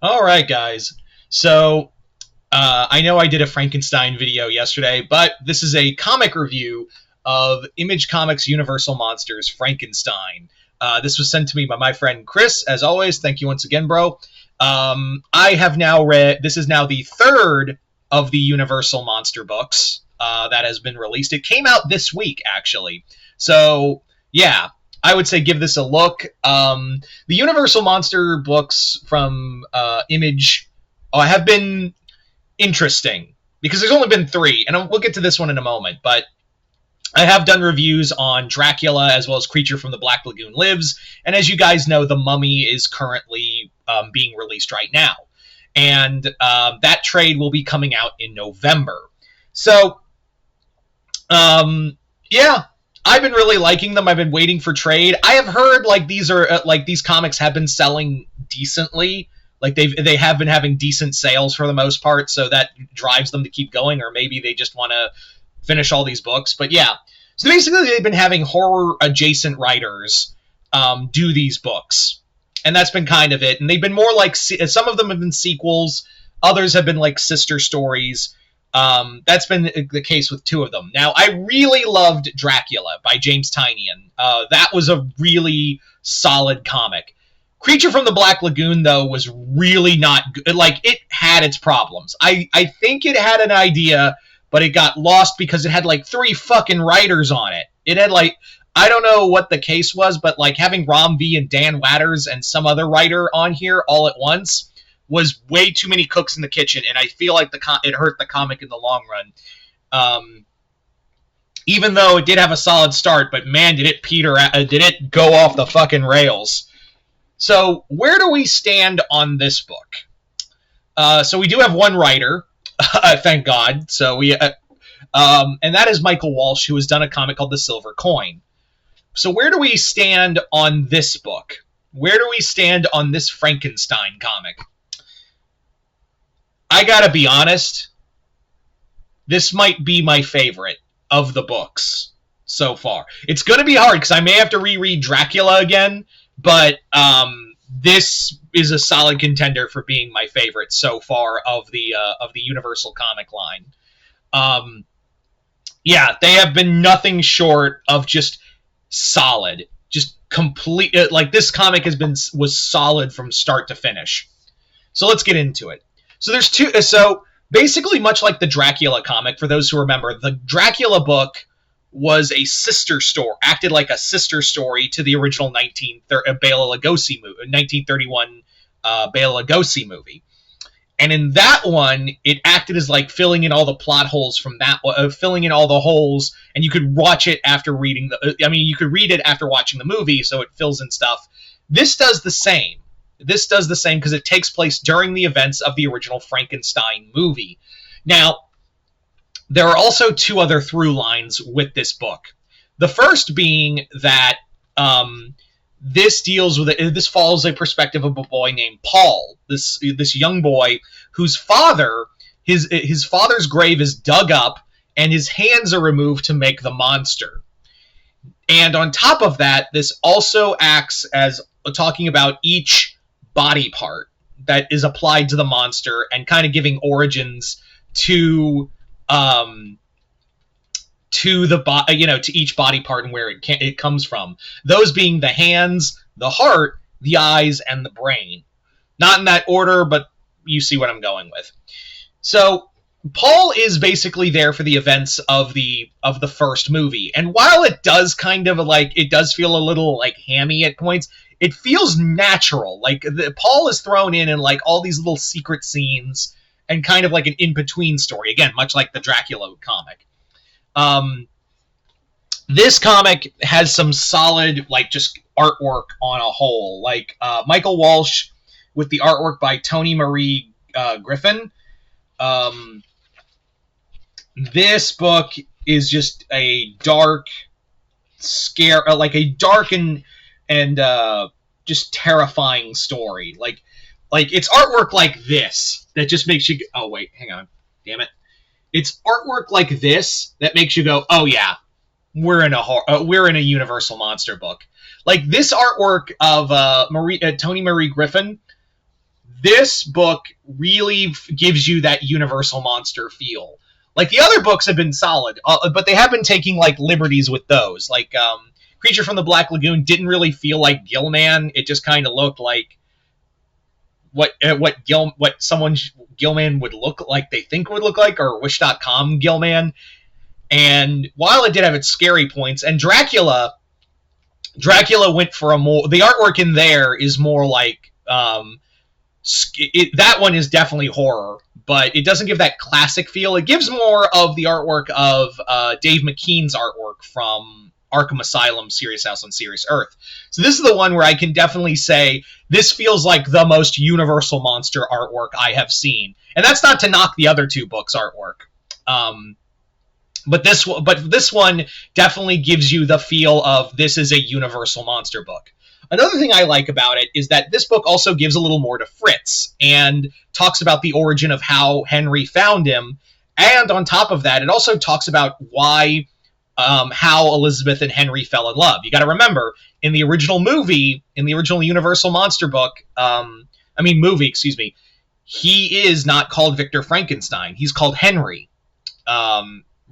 All right, guys. So I know I did a Frankenstein video yesterday, but this is a comic review of Image Comics' Universal Monsters Frankenstein. This was sent to me by my friend Chris. As always, thank you once again, bro. I have now read. This is now the third of the Universal Monster books that has been released. It came out this week, actually. So yeah, I would say give this a look. The Universal Monster books from Image have been interesting because there's only been three, and we'll get to this one in a moment, but I have done reviews on Dracula as well as Creature from the Black Lagoon Lives, and as you guys know, The Mummy is currently being released right now, and that trade will be coming out in November. So, yeah, I've been really liking them. I've been waiting for trade. I have heard these comics have been selling decently. Like they have been having decent sales for the most part, so that drives them to keep going, or maybe they just want to finish all these books. But yeah, so basically they've been having horror adjacent writers do these books, and that's been kind of it. And they've been more like some of them have been sequels, others have been like sister stories. That's been the case with two of them. Now, I really loved Dracula by James Tynion. That was a really solid comic. Creature from the Black Lagoon, though, was really not good. Like, it had its problems. I think it had an idea, but it got lost because it had, like, 3 fucking writers on it. It had, like, I don't know what the case was, but, like, having Rom V and Dan Watters and some other writer on here all at once was way too many cooks in the kitchen, and I feel like it hurt the comic in the long run. Even though it did have a solid start, but man, did it go off the fucking rails. So, where do we stand on this book? So we do have one writer, thank God. So and that is Michael Walsh, who has done a comic called The Silver Coin. So where do we stand on this book? Where do we stand on this Frankenstein comic? I gotta be honest, this might be my favorite of the books so far. It's gonna be hard because I may have to reread Dracula again, but this is a solid contender for being my favorite so far of the Universal comic line. Yeah, they have been nothing short of just solid, just complete. Like this comic was solid from start to finish. So let's get into it. So there's two. So basically, much like the Dracula comic, for those who remember, the Dracula book was a sister story, acted like a sister story to the original 1931 Bela Lugosi movie. And in that one, it acted as like filling in all the plot holes from that, filling in all the holes, and you could watch it after reading you could read it after watching the movie, so it fills in stuff. This does the same. This does the same because it takes place during the events of the original Frankenstein movie. Now, there are also 2 other through lines with this book. The first being that this follows a perspective of a boy named Paul, this young boy whose father, his father's grave is dug up and his hands are removed to make the monster. And on top of that, this also acts as talking about each body part that is applied to the monster and kind of giving origins to each body part and where it comes from. Those being the hands, the heart, the eyes, and the brain. Not in that order, but you see what I'm going with. So Paul is basically there for the events of the first movie, and while it does it does feel a little like hammy at points, it feels natural. Like Paul is thrown in like all these little secret scenes and kind of like an in-between story. Again, much like the Dracula comic. This comic has some solid, like, just artwork on a whole. Like, Michael Walsh with the artwork by Tony Marie Griffin. This book is just a dark, and just terrifying story. Like it's artwork like this that just makes you. Oh wait, hang on, damn it! It's artwork like this that makes you go, oh yeah, we're in a Universal Monster book. Like this artwork of Tony Marie Griffin This book really gives you that Universal monster feel. Like the other books have been solid, but they have been taking like liberties with those. Like Creature from the Black Lagoon didn't really feel like Gilman. It just kind of looked like what someone Gilman would look like, they think would look like, or Wish.com Gilman. And while it did have its scary points, and Dracula went for a more, the artwork in there is more like that one is definitely horror, but it doesn't give that classic feel. It gives more of the artwork of Dave McKean's artwork from Arkham Asylum, Serious House on Serious Earth. So this is the one where I can definitely say this feels like the most Universal monster artwork I have seen. And that's not to knock the other two books' artwork. But this one definitely gives you the feel of this is a Universal monster book. Another thing I like about it is that this book also gives a little more to Fritz and talks about the origin of how Henry found him. And on top of that, it also talks about why, how Elizabeth and Henry fell in love. You got to remember, in the original movie, in the original Universal monster book, movie, he is not called Victor Frankenstein. He's called Henry.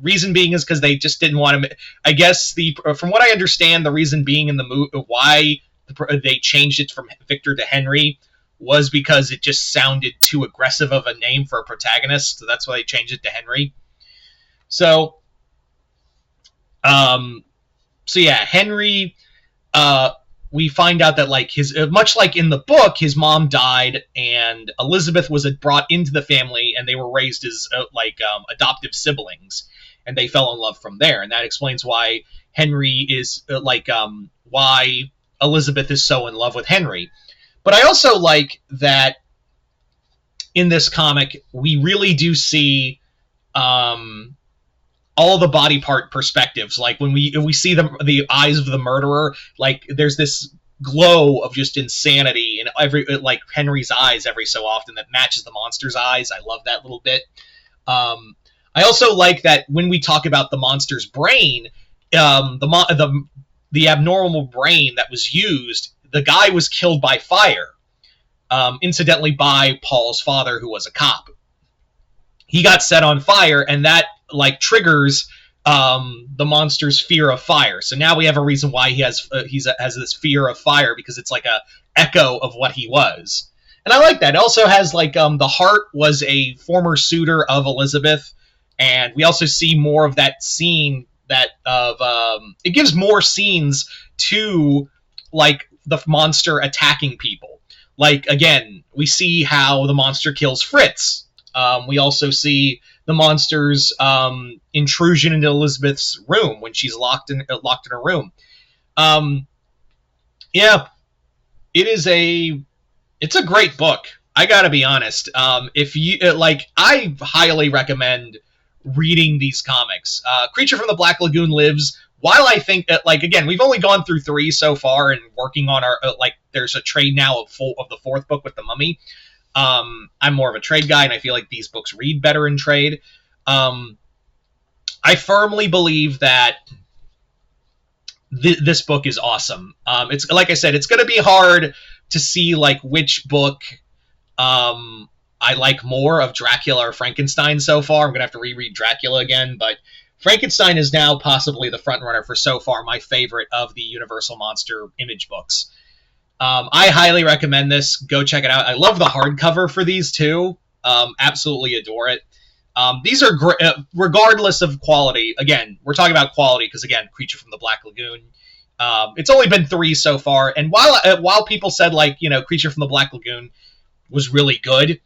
Reason being is because they just didn't want him. I guess from what I understand, the reason being in the movie why they changed it from Victor to Henry was because it just sounded too aggressive of a name for a protagonist. So that's why they changed it to Henry. So yeah, Henry. We find out that like much like in the book, his mom died, and Elizabeth was brought into the family, and they were raised as adoptive siblings, and they fell in love from there, and that explains why Henry is why Elizabeth is so in love with Henry. But I also like that in this comic we really do see all the body part perspectives. Like when we see the eyes of the murderer, like there's this glow of just insanity in like Henry's eyes every so often that matches the monster's eyes. I love that little bit. I also like that when we talk about the monster's brain, the abnormal brain that was used, the guy was killed by fire, incidentally by Paul's father, who was a cop. He got set on fire, and that like triggers the monster's fear of fire. So now we have a reason why he has this fear of fire, because it's like a echo of what he was. And I like that. It also has like the heart was a former suitor of Elizabeth, and we also see more of that scene that it gives more scenes to like the monster attacking people. Like again, we see how the monster kills Fritz. We also see the monster's intrusion into Elizabeth's room when she's locked in her room. Yeah, it's a great book. I gotta be honest. If you I highly recommend reading these comics. Creature from the Black Lagoon lives. While I think that, again, we've only gone through 3 so far, and working on our there's a trade now of the 4th book with the Mummy. I'm more of a trade guy, and I feel like these books read better in trade. I firmly believe that this book is awesome. It's like I said, it's going to be hard to see which book I like more of, Dracula or Frankenstein so far. I'm going to have to reread Dracula again, but Frankenstein is now possibly the front runner for so far my favorite of the Universal Monster Image books. I highly recommend this. Go check it out. I love the hardcover for these too. Absolutely adore it. These are great, regardless of quality. Again, we're talking about quality because, again, Creature from the Black Lagoon. It's only been 3 so far, and while people said Creature from the Black Lagoon was really good,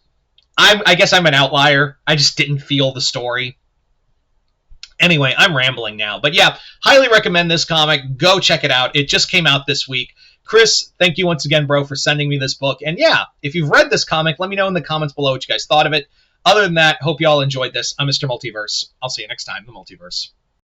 I guess I'm an outlier. I just didn't feel the story. Anyway, I'm rambling now, but yeah, highly recommend this comic. Go check it out. It just came out this week. Chris, thank you once again, bro, for sending me this book. And yeah, if you've read this comic, let me know in the comments below what you guys thought of it. Other than that, hope you all enjoyed this. I'm Mr. Multiverse. I'll see you next time in the Multiverse.